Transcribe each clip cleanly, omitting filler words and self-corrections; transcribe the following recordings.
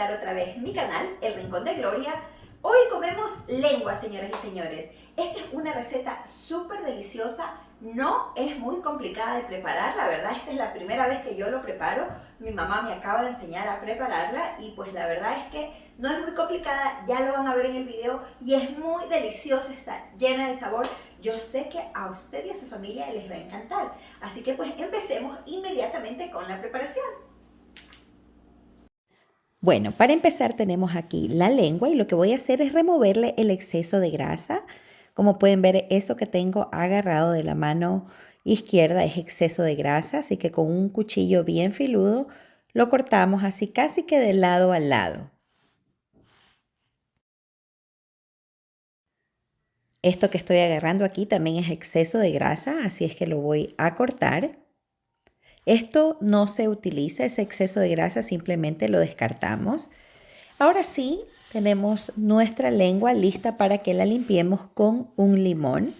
visitar otra vez mi canal, El Rincón de Gloria. Hoy comemos lengua, señoras y señores. Esta es una receta súper deliciosa, no es muy complicada de preparar, la verdad esta es la primera vez que yo lo preparo. Mi mamá me acaba de enseñar a prepararla y pues la verdad es que no es muy complicada, ya lo van a ver en el video y es muy deliciosa, está llena de sabor. Yo sé que a usted y a su familia les va a encantar, así que pues empecemos inmediatamente con la preparación. Bueno, para empezar tenemos aquí la lengua y lo que voy a hacer es removerle el exceso de grasa. Como pueden ver, eso que tengo agarrado de la mano izquierda es exceso de grasa, así que con un cuchillo bien filudo lo cortamos así casi que de lado a lado. Esto que estoy agarrando aquí también es exceso de grasa, así es que lo voy a cortar. Esto no se utiliza, ese exceso de grasa simplemente lo descartamos. Ahora sí, tenemos nuestra lengua lista para que la limpiemos con un limón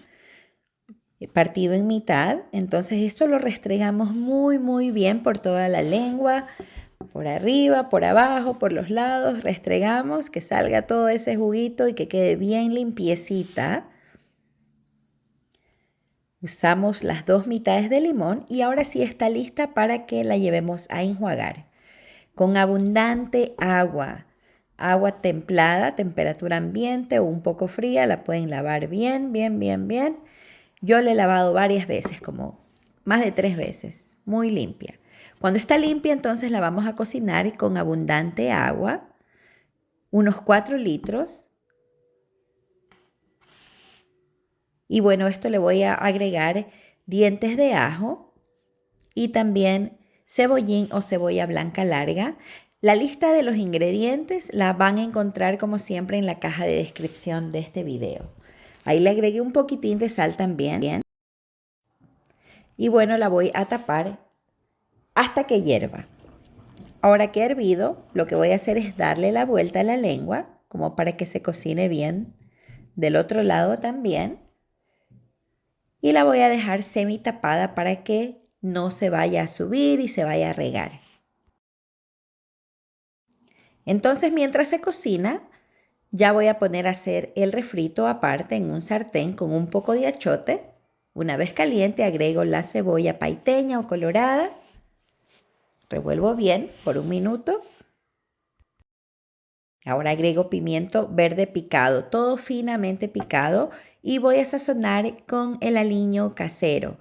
partido en mitad. Entonces esto lo restregamos muy bien por toda la lengua, por arriba, por abajo, por los lados. Restregamos que salga todo ese juguito y que quede bien limpiecita. Usamos las dos mitades de limón y ahora sí está lista para que la llevemos a enjuagar. Con abundante agua, agua templada, temperatura ambiente o un poco fría, la pueden lavar bien. Yo la he lavado varias veces, como más de 3 veces, muy limpia. Cuando está limpia, entonces la vamos a cocinar con abundante agua, unos 4 litros. Y bueno, esto le voy a agregar dientes de ajo y también cebollín o cebolla blanca larga. La lista de los ingredientes la van a encontrar como siempre en la caja de descripción de este video. Ahí le agregué un poquitín de sal también. Y bueno, la voy a tapar hasta que hierva. Ahora que ha hervido, lo que voy a hacer es darle la vuelta a la lengua, como para que se cocine bien del otro lado también. Y la voy a dejar semi tapada para que no se vaya a subir y se vaya a regar. Entonces, mientras se cocina, ya voy a poner a hacer el refrito aparte en un sartén con un poco de achote. Una vez caliente, agrego la cebolla paiteña o colorada. Revuelvo bien por un minuto. Ahora agrego pimiento verde picado, todo finamente picado, y voy a sazonar con el aliño casero.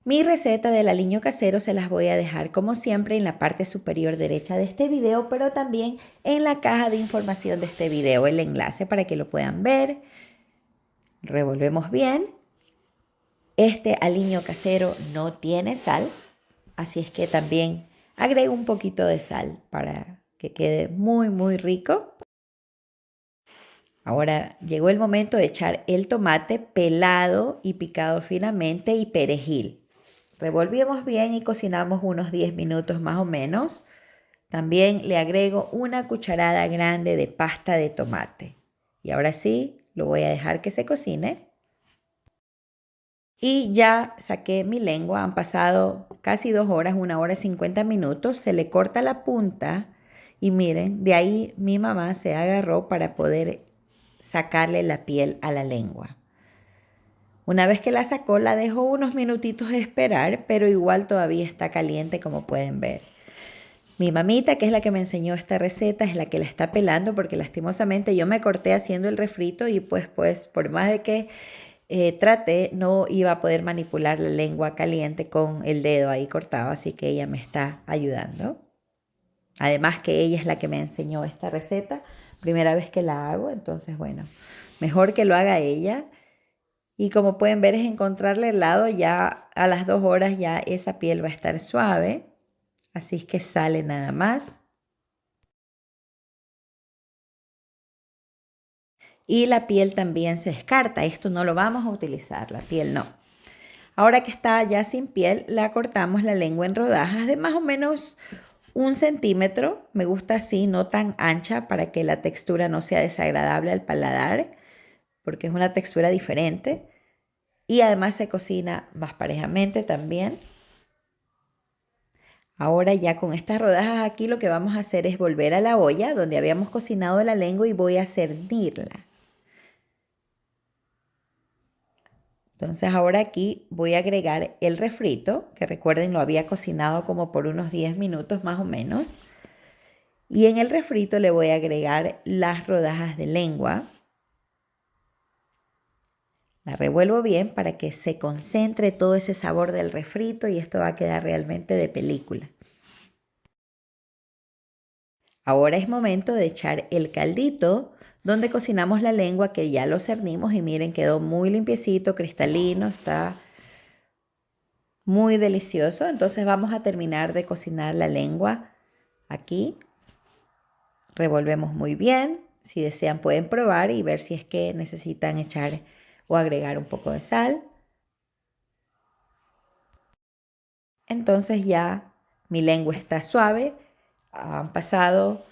Mi receta del aliño casero se las voy a dejar como siempre en la parte superior derecha de este video, pero también en la caja de información de este video, el enlace para que lo puedan ver. Revolvemos bien. Este aliño casero no tiene sal, así es que también agrego un poquito de sal para que quede muy rico. Ahora llegó el momento de echar el tomate pelado y picado finamente y perejil. Revolvemos bien y cocinamos unos 10 minutos más o menos. También le agrego una cucharada grande de pasta de tomate. Y ahora sí, lo voy a dejar que se cocine. Y ya saqué mi lengua, han pasado casi 2 horas, 1 hora y 50 minutos. Se le corta la punta y miren, de ahí mi mamá se agarró para poder sacarle la piel a la lengua. Una vez que la sacó, la dejó unos minutitos esperar, pero igual todavía está caliente como pueden ver. Mi mamita, que es la que me enseñó esta receta, es la que la está pelando porque lastimosamente yo me corté haciendo el refrito y pues por más de que traté, no iba a poder manipular la lengua caliente con el dedo ahí cortado, así que ella me está ayudando. Además que ella es la que me enseñó esta receta, primera vez que la hago, entonces bueno, mejor que lo haga ella. Y como pueden ver es encontrarle el lado, ya a las 2 horas ya esa piel va a estar suave, así es que sale nada más. Y la piel también se descarta, esto no lo vamos a utilizar, la piel no. Ahora que está ya sin piel, la cortamos la lengua en rodajas de más o menos 1 centímetro. Me gusta así, no tan ancha para que la textura no sea desagradable al paladar, porque es una textura diferente. Y además se cocina más parejamente también. Ahora ya con estas rodajas aquí lo que vamos a hacer es volver a la olla donde habíamos cocinado la lengua y voy a cernirla. Entonces ahora aquí voy a agregar el refrito, que recuerden lo había cocinado como por unos 10 minutos más o menos. Y en el refrito le voy a agregar las rodajas de lengua. La revuelvo bien para que se concentre todo ese sabor del refrito y esto va a quedar realmente de película. Ahora es momento de echar el caldito donde cocinamos la lengua, que ya lo cernimos y miren, quedó muy limpiecito, cristalino, está muy delicioso. Entonces vamos a terminar de cocinar la lengua aquí. Revolvemos muy bien. Si desean pueden probar y ver si es que necesitan echar o agregar un poco de sal. Entonces ya mi lengua está suave. Han pasado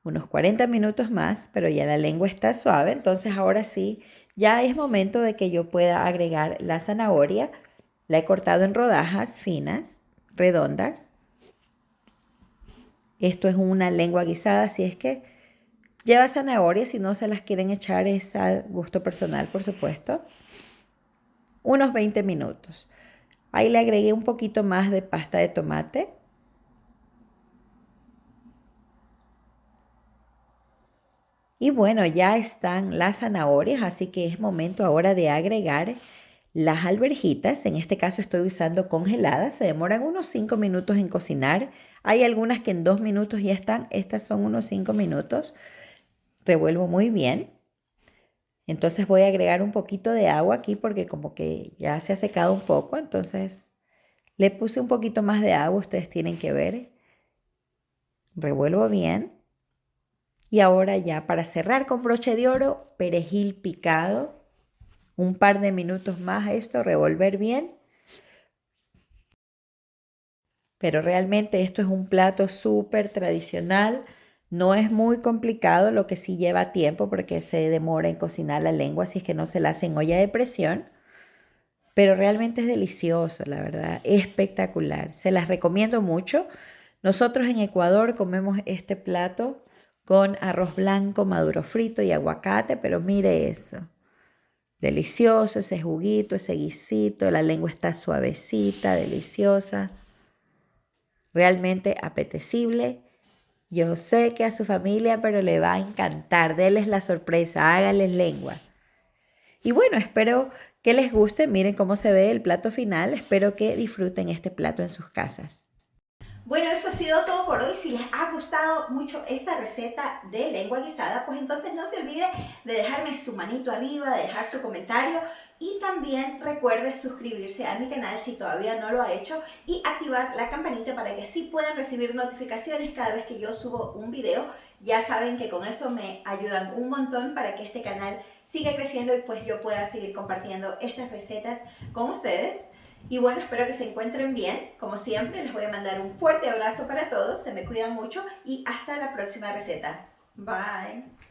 unos 40 minutos más, pero ya la lengua está suave. Entonces ahora sí, ya es momento de que yo pueda agregar la zanahoria. La he cortado en rodajas finas, redondas. Esto es una lengua guisada, así es que lleva zanahoria. Si no se las quieren echar es a gusto personal, por supuesto. Unos 20 minutos. Ahí le agregué un poquito más de pasta de tomate. Y bueno, ya están las zanahorias, así que es momento ahora de agregar las alverjitas. En este caso estoy usando congeladas, se demoran unos 5 minutos en cocinar. Hay algunas que en 2 minutos ya están, estas son unos 5 minutos. Revuelvo muy bien. Entonces voy a agregar un poquito de agua aquí porque como que ya se ha secado un poco, entonces le puse un poquito más de agua, ustedes tienen que ver. Revuelvo bien. Y ahora ya para cerrar con broche de oro, perejil picado. Un par de minutos más esto, revolver bien. Pero realmente esto es un plato súper tradicional. No es muy complicado, lo que sí lleva tiempo porque se demora en cocinar la lengua, así es que no se la hace en olla de presión. Pero realmente es delicioso, la verdad, espectacular. Se las recomiendo mucho. Nosotros en Ecuador comemos este plato con arroz blanco, maduro frito y aguacate, pero mire eso. Delicioso ese juguito, ese guisito, la lengua está suavecita, deliciosa. Realmente apetecible. Yo sé que a su familia, pero le va a encantar. Denles la sorpresa, háganles lengua. Y bueno, espero que les guste. Miren cómo se ve el plato final. Espero que disfruten este plato en sus casas. Bueno, eso ha sido todo por hoy. Si les ha gustado mucho esta receta de lengua guisada, pues entonces no se olvide de dejarme su manito arriba, de dejar su comentario y también recuerde suscribirse a mi canal si todavía no lo ha hecho y activar la campanita para que así puedan recibir notificaciones cada vez que yo subo un video. Ya saben que con eso me ayudan un montón para que este canal siga creciendo y pues yo pueda seguir compartiendo estas recetas con ustedes. Y bueno, espero que se encuentren bien. Como siempre, les voy a mandar un fuerte abrazo para todos. Se me cuidan mucho y hasta la próxima receta. Bye.